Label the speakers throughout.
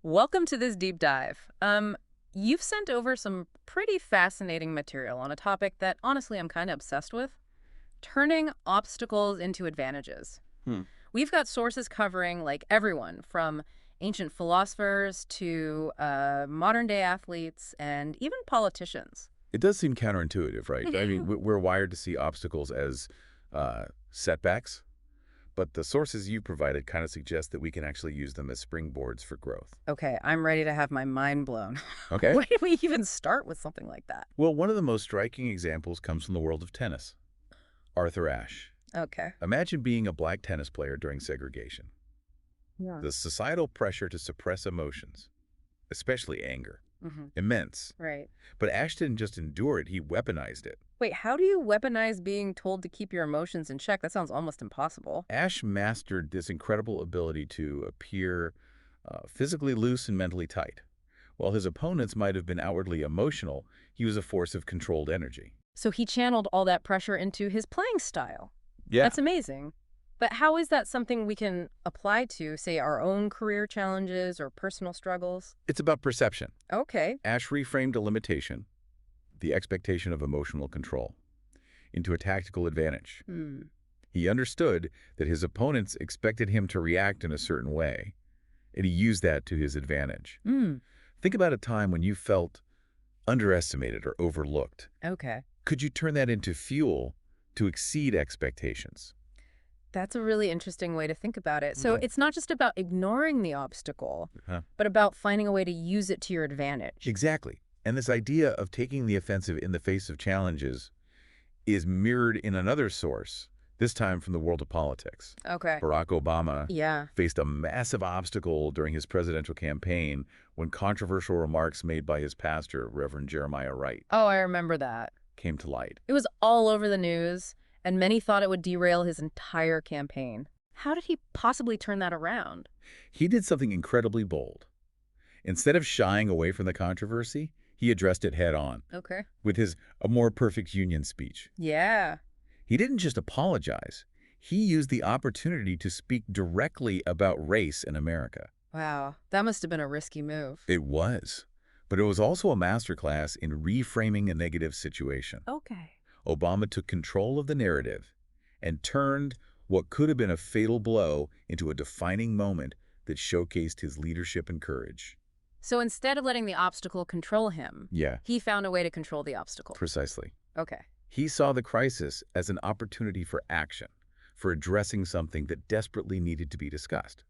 Speaker 1: Welcome to this deep dive. You've sent over some pretty fascinating material on a topic that honestly I'm kind of obsessed with, turning obstacles into advantages.
Speaker 2: Hmm.
Speaker 1: We've got sources covering like everyone from ancient philosophers to modern day athletes and even politicians.
Speaker 2: It does seem counterintuitive, right? I mean, we're wired to see obstacles as setbacks, but the sources you provided kind of suggest that we can actually use them as springboards for growth.
Speaker 1: Okay, I'm ready to have my mind blown.
Speaker 2: Okay.
Speaker 1: Where do we even start with something like that?
Speaker 2: Well, one of the most striking examples comes from the world of tennis. Arthur Ashe.
Speaker 1: Okay.
Speaker 2: Imagine being a black tennis player during segregation.
Speaker 1: Yeah.
Speaker 2: The societal pressure to suppress emotions, especially anger,
Speaker 1: Mm-hmm.
Speaker 2: immense.
Speaker 1: Right.
Speaker 2: But Ashe didn't just endure it, he weaponized it.
Speaker 1: Wait, how do you weaponize being told to keep your emotions in check? That sounds almost impossible.
Speaker 2: Ashe mastered this incredible ability to appear physically loose and mentally tight. While his opponents might have been outwardly emotional, he was a force of controlled energy.
Speaker 1: So he channeled all that pressure into his playing style.
Speaker 2: Yeah.
Speaker 1: That's amazing. But how is that something we can apply to, say, our own career challenges or personal struggles?
Speaker 2: It's about perception.
Speaker 1: Okay.
Speaker 2: Ashe reframed a limitation, the expectation of emotional control, into a tactical advantage.
Speaker 1: Hmm.
Speaker 2: He understood that his opponents expected him to react in a certain way, and he used that to his advantage.
Speaker 1: Hmm.
Speaker 2: Think about a time when you felt underestimated or overlooked.
Speaker 1: Okay.
Speaker 2: Could you turn that into fuel to exceed expectations?
Speaker 1: That's a really interesting way to think about it. So it's not just about ignoring the obstacle,
Speaker 2: Huh?
Speaker 1: but about finding a way to use it to your advantage.
Speaker 2: Exactly. And this idea of taking the offensive in the face of challenges is mirrored in another source, this time from the world of politics.
Speaker 1: Okay.
Speaker 2: Barack Obama
Speaker 1: Yeah.
Speaker 2: faced a massive obstacle during his presidential campaign when controversial remarks made by his pastor, Reverend Jeremiah Wright,
Speaker 1: Oh, I remember that.
Speaker 2: came to light.
Speaker 1: It was all over the news, and many thought it would derail his entire campaign. How did he possibly turn that around?
Speaker 2: He did something incredibly bold. Instead of shying away from the controversy, he addressed it head on
Speaker 1: Okay.
Speaker 2: with his A More Perfect Union speech.
Speaker 1: Yeah.
Speaker 2: He didn't just apologize. He used the opportunity to speak directly about race in America.
Speaker 1: Wow. That must have been a risky move.
Speaker 2: It was. But it was also a masterclass in reframing a negative situation.
Speaker 1: Okay.
Speaker 2: Obama took control of the narrative and turned what could have been a fatal blow into a defining moment that showcased his leadership and courage.
Speaker 1: So instead of letting the obstacle control him,
Speaker 2: Yeah,
Speaker 1: he found a way to control the obstacle.
Speaker 2: precisely.
Speaker 1: Okay.
Speaker 2: He saw the crisis as an opportunity for action, for addressing something that desperately needed to be discussed.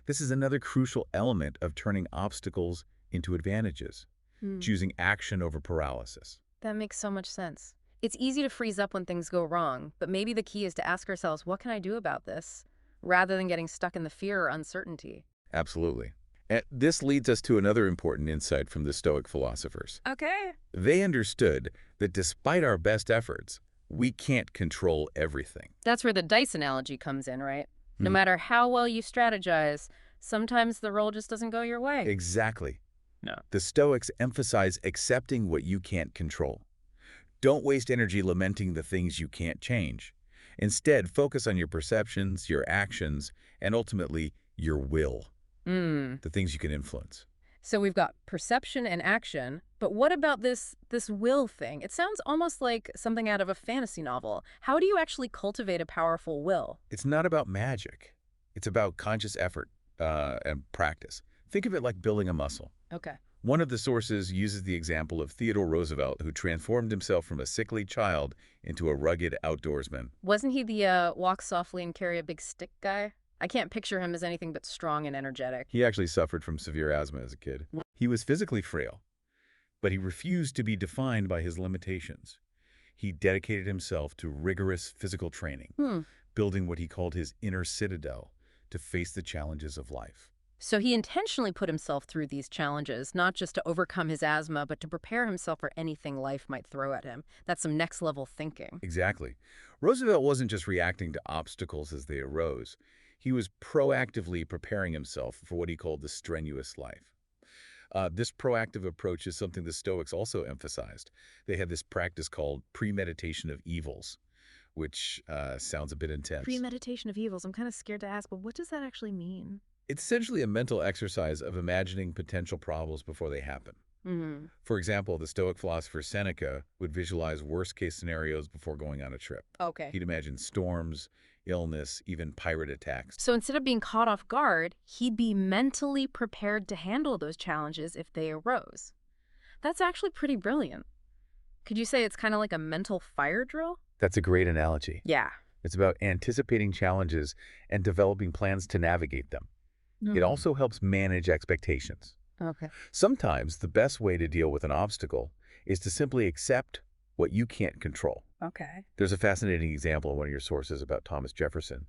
Speaker 2: This is another crucial element of turning obstacles into advantages,
Speaker 1: Hmm.
Speaker 2: choosing action over paralysis.
Speaker 1: That makes so much sense. It's easy to freeze up when things go wrong, but maybe the key is to ask ourselves, what can I do about this? Rather than getting stuck in the fear or uncertainty.
Speaker 2: Absolutely. And this leads us to another important insight from the Stoic philosophers.
Speaker 1: Okay.
Speaker 2: They understood that despite our best efforts, we can't control everything.
Speaker 1: That's where the dice analogy comes in, right? No
Speaker 2: Hmm.
Speaker 1: matter how well you strategize, sometimes the roll just doesn't go your way.
Speaker 2: Exactly.
Speaker 1: No.
Speaker 2: The Stoics emphasize accepting what you can't control. Don't waste energy lamenting the things you can't change. Instead, focus on your perceptions, your actions, and ultimately, your will, the things you can influence.
Speaker 1: So we've got perception and action, but what about this will thing? It sounds almost like something out of a fantasy novel. How do you actually cultivate a powerful will?
Speaker 2: It's not about magic. It's about conscious effort and practice. Think of it like building a muscle.
Speaker 1: Okay.
Speaker 2: One of the sources uses the example of Theodore Roosevelt, who transformed himself from a sickly child into a rugged outdoorsman.
Speaker 1: Wasn't he the walk softly and carry a big stick guy? I can't picture him as anything but strong and energetic.
Speaker 2: He actually suffered from severe asthma as a kid. He was physically frail, but he refused to be defined by his limitations. He dedicated himself to rigorous physical training,
Speaker 1: Hmm.
Speaker 2: building what he called his inner citadel to face the challenges of life.
Speaker 1: So he intentionally put himself through these challenges, not just to overcome his asthma, but to prepare himself for anything life might throw at him. That's some next level thinking.
Speaker 2: Exactly. Roosevelt wasn't just reacting to obstacles as they arose. He was proactively preparing himself for what he called the strenuous life. This proactive approach is something the Stoics also emphasized. They had this practice called premeditation of evils, which sounds a bit intense.
Speaker 1: Premeditation of evils. I'm kind of scared to ask, but what does that actually mean?
Speaker 2: It's essentially a mental exercise of imagining potential problems before they happen.
Speaker 1: Hmm.
Speaker 2: For example, the Stoic philosopher Seneca would visualize worst-case scenarios before going on a trip.
Speaker 1: Okay.
Speaker 2: He'd imagine storms, illness, even pirate attacks.
Speaker 1: So instead of being caught off guard, he'd be mentally prepared to handle those challenges if they arose. That's actually pretty brilliant. Could you say it's kind of like a mental fire drill?
Speaker 2: That's a great analogy.
Speaker 1: Yeah.
Speaker 2: It's about anticipating challenges and developing plans to navigate them. It
Speaker 1: Hmm.
Speaker 2: also helps manage expectations.
Speaker 1: Okay.
Speaker 2: Sometimes the best way to deal with an obstacle is to simply accept what you can't control.
Speaker 1: Okay.
Speaker 2: There's a fascinating example in one of your sources about Thomas Jefferson,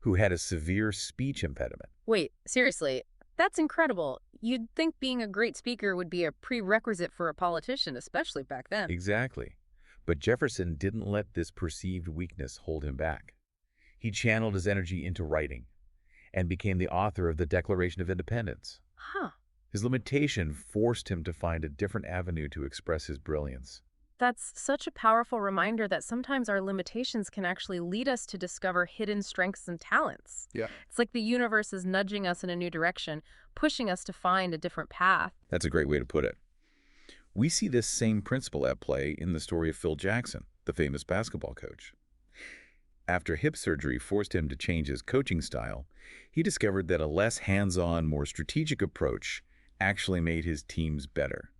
Speaker 2: who had a severe speech impediment.
Speaker 1: Wait, seriously, that's incredible. You'd think being a great speaker would be a prerequisite for a politician, especially back then.
Speaker 2: Exactly. But Jefferson didn't let this perceived weakness hold him back. He channeled his energy into writing and became the author of the Declaration of Independence.
Speaker 1: Huh.
Speaker 2: His limitation forced him to find a different avenue to express his brilliance.
Speaker 1: That's such a powerful reminder that sometimes our limitations can actually lead us to discover hidden strengths and talents.
Speaker 2: Yeah.
Speaker 1: It's like the universe is nudging us in a new direction, pushing us to find a different path.
Speaker 2: That's a great way to put it. We see this same principle at play in the story of Phil Jackson, the famous basketball coach. After hip surgery forced him to change his coaching style, he discovered that a less hands-on, more strategic approach actually made his teams better.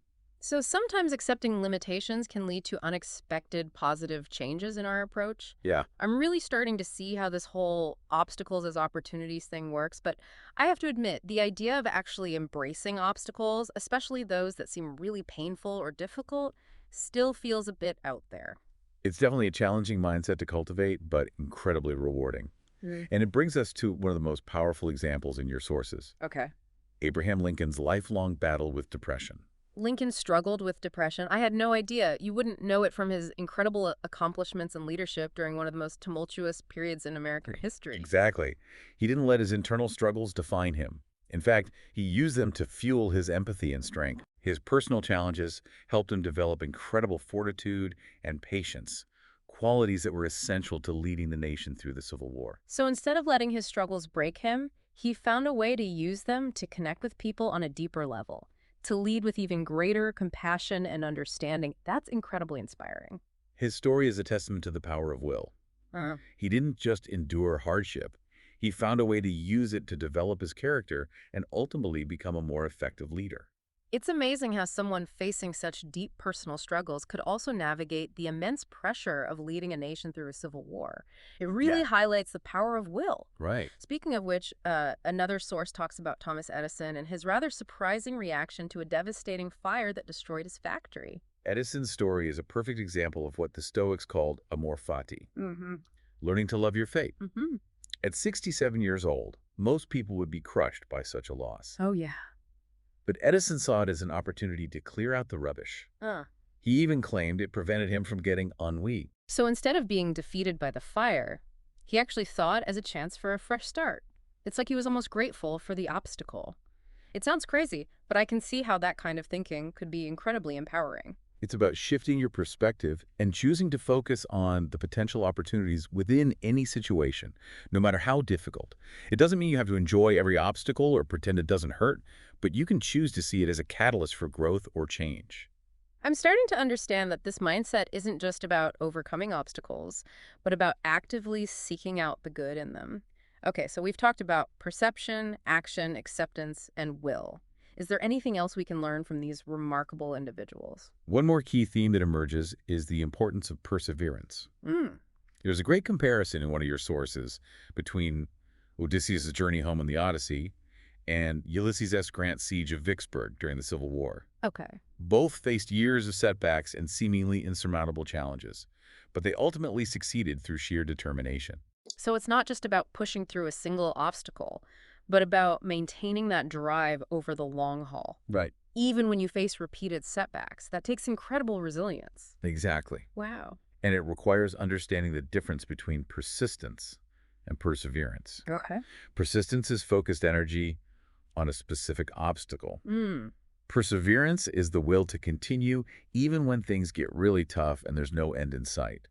Speaker 1: So sometimes accepting limitations can lead to unexpected positive changes in our approach.
Speaker 2: Yeah.
Speaker 1: I'm really starting to see how this whole obstacles as opportunities thing works, but I have to admit, the idea of actually embracing obstacles, especially those that seem really painful or difficult, still feels a bit out there.
Speaker 2: It's definitely a challenging mindset to cultivate, but incredibly rewarding.
Speaker 1: Mm.
Speaker 2: And it brings us to one of the most powerful examples in your sources,
Speaker 1: Okay.
Speaker 2: Abraham Lincoln's lifelong battle with depression.
Speaker 1: Lincoln struggled with depression. I had no idea. You wouldn't know it from his incredible accomplishments and leadership during one of the most tumultuous periods in American history.
Speaker 2: Exactly. He didn't let his internal struggles define him. In fact, he used them to fuel his empathy and strength. His personal challenges helped him develop incredible fortitude and patience, qualities that were essential to leading the nation through the Civil War.
Speaker 1: So instead of letting his struggles break him, he found a way to use them to connect with people on a deeper level, to lead with even greater compassion and understanding. That's incredibly inspiring.
Speaker 2: His story is a testament to the power of will.
Speaker 1: Uh,
Speaker 2: He didn't just endure hardship. He found a way to use it to develop his character and ultimately become a more effective leader.
Speaker 1: It's amazing how someone facing such deep personal struggles could also navigate the immense pressure of leading a nation through a civil war. It really
Speaker 2: Yeah.
Speaker 1: highlights the power of will.
Speaker 2: Right.
Speaker 1: Speaking of which, another source talks about Thomas Edison and his rather surprising reaction to a devastating fire that destroyed his factory.
Speaker 2: Edison's story is a perfect example of what the Stoics called amor fati,
Speaker 1: Mm-hmm.
Speaker 2: learning to love your fate.
Speaker 1: Mm-hmm.
Speaker 2: At 67 years old, most people would be crushed by such a loss.
Speaker 1: Oh, yeah.
Speaker 2: But Edison saw it as an opportunity to clear out the rubbish.
Speaker 1: Uh.
Speaker 2: He even claimed it prevented him from getting ennui.
Speaker 1: So instead of being defeated by the fire, he actually saw it as a chance for a fresh start. It's like he was almost grateful for the obstacle. It sounds crazy, but I can see how that kind of thinking could be incredibly empowering.
Speaker 2: It's about shifting your perspective and choosing to focus on the potential opportunities within any situation, no matter how difficult. It doesn't mean you have to enjoy every obstacle or pretend it doesn't hurt, but you can choose to see it as a catalyst for growth or change.
Speaker 1: I'm starting to understand that this mindset isn't just about overcoming obstacles, but about actively seeking out the good in them. Okay, so we've talked about perception, action, acceptance, and will. Is there anything else we can learn from these remarkable individuals?
Speaker 2: One more key theme that emerges is the importance of perseverance.
Speaker 1: Mm.
Speaker 2: There's a great comparison in one of your sources between Odysseus' journey home in the Odyssey and Ulysses S. Grant's siege of Vicksburg during the Civil War.
Speaker 1: Okay.
Speaker 2: Both faced years of setbacks and seemingly insurmountable challenges, but they ultimately succeeded through sheer determination.
Speaker 1: So it's not just about pushing through a single obstacle, but about maintaining that drive over the long haul.
Speaker 2: Right.
Speaker 1: Even when you face repeated setbacks, that takes incredible resilience.
Speaker 2: Exactly.
Speaker 1: Wow.
Speaker 2: And it requires understanding the difference between persistence and perseverance.
Speaker 1: Okay.
Speaker 2: Persistence is focused energy on a specific obstacle.
Speaker 1: Mm.
Speaker 2: Perseverance is the will to continue even when things get really tough and there's no end in sight.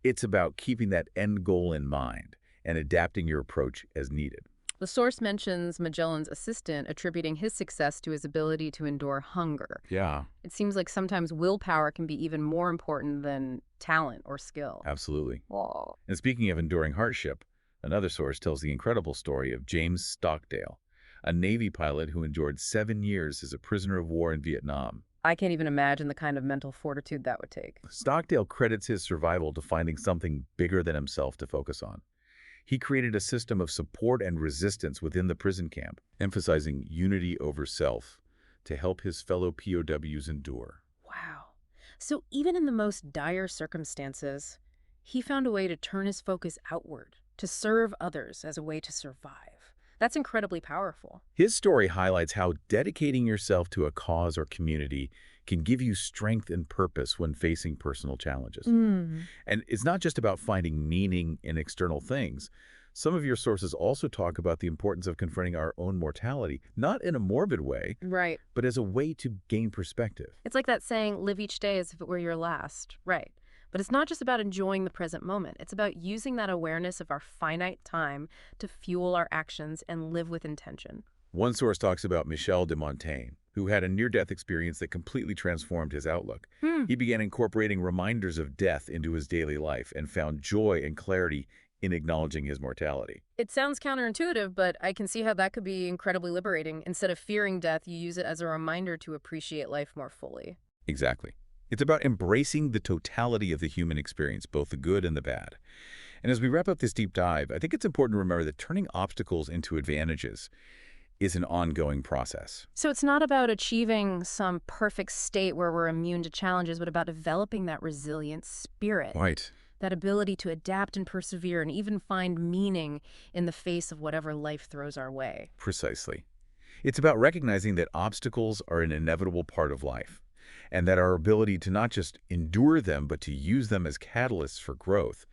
Speaker 2: It's about keeping that end goal in mind and adapting your approach as needed.
Speaker 1: The source mentions Magellan's assistant attributing his success to his ability to endure hunger.
Speaker 2: Yeah,
Speaker 1: It seems like sometimes willpower can be even more important than talent or skill.
Speaker 2: absolutely.
Speaker 1: Whoa.
Speaker 2: And speaking of enduring hardship, another source tells the incredible story of James Stockdale, a Navy pilot who endured 7 years as a prisoner of war in Vietnam.
Speaker 1: I can't even imagine the kind of mental fortitude that would take.
Speaker 2: Stockdale credits his survival to finding something bigger than himself to focus on. He created a system of support and resistance within the prison camp, emphasizing unity over self to help his fellow POWs endure.
Speaker 1: Wow. So even in the most dire circumstances, he found a way to turn his focus outward, to serve others as a way to survive. That's incredibly powerful.
Speaker 2: His story highlights how dedicating yourself to a cause or community can give you strength and purpose when facing personal challenges.
Speaker 1: Mm.
Speaker 2: And it's not just about finding meaning in external things. Some of your sources also talk about the importance of confronting our own mortality, not in a morbid way,
Speaker 1: Right.
Speaker 2: but as a way to gain perspective.
Speaker 1: It's like that saying, live each day as if it were your last. Right. But it's not just about enjoying the present moment. It's about using that awareness of our finite time to fuel our actions and live with intention.
Speaker 2: One source talks about Michel de Montaigne, who had a near-death experience that completely transformed his outlook.
Speaker 1: Hmm.
Speaker 2: He began incorporating reminders of death into his daily life and found joy and clarity in acknowledging his mortality.
Speaker 1: It sounds counterintuitive, but I can see how that could be incredibly liberating. Instead of fearing death, you use it as a reminder to appreciate life more fully.
Speaker 2: Exactly. It's about embracing the totality of the human experience, both the good and the bad. And as we wrap up this deep dive, I think it's important to remember that turning obstacles into advantages is an ongoing process.
Speaker 1: So it's not about achieving some perfect state where we're immune to challenges, but about developing that resilient spirit,
Speaker 2: Right.
Speaker 1: that ability to adapt and persevere and even find meaning in the face of whatever life throws our way.
Speaker 2: Precisely. It's about recognizing that obstacles are an inevitable part of life, and that our ability to not just endure them, but to use them as catalysts for growth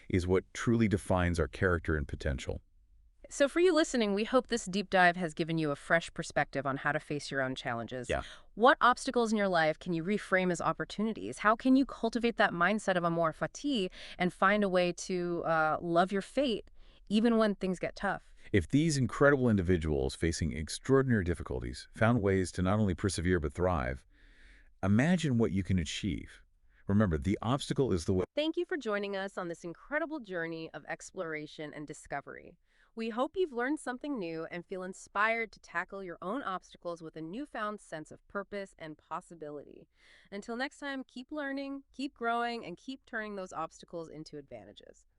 Speaker 2: is what truly defines our character and potential.
Speaker 1: So, for you listening, we hope this deep dive has given you a fresh perspective on how to face your own challenges.
Speaker 2: Yeah.
Speaker 1: What obstacles in your life can you reframe as opportunities? How can you cultivate that mindset of amor fati and find a way to love your fate even when things get tough?
Speaker 2: If these incredible individuals facing extraordinary difficulties found ways to not only persevere but thrive, imagine what you can achieve. Remember, the obstacle is the way.
Speaker 1: Thank you for joining us on this incredible journey of exploration and discovery. We hope you've learned something new and feel inspired to tackle your own obstacles with a newfound sense of purpose and possibility. Until next time, keep learning, keep growing, and keep turning those obstacles into advantages.